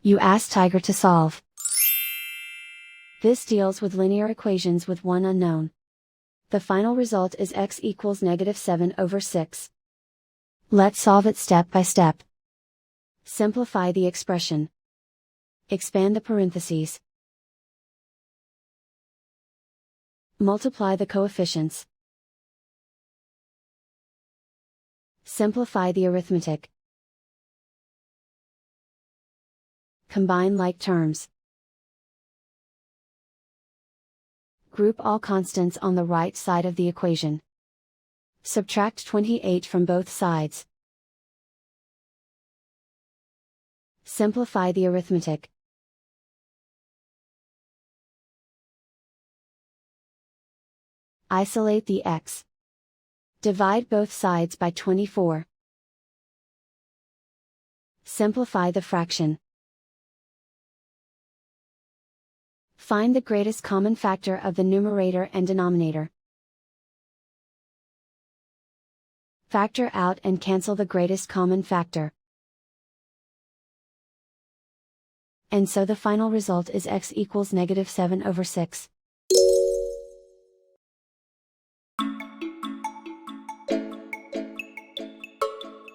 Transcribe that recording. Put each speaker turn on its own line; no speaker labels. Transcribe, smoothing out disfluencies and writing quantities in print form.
You ask Tiger to solve. This deals with linear equations with one unknown. The final result is x equals -7/6. Let's solve it step by step. Simplify the expression. Expand the parentheses. Multiply the coefficients. Simplify the arithmetic. Combine like terms. Group all constants on the right side of the equation. Subtract 28 from both sides. Simplify the arithmetic. Isolate the x. Divide both sides by 24. Simplify the fraction. Find the greatest common factor of the numerator and denominator. Factor out and cancel the greatest common factor. And so the final result is x equals -7/6.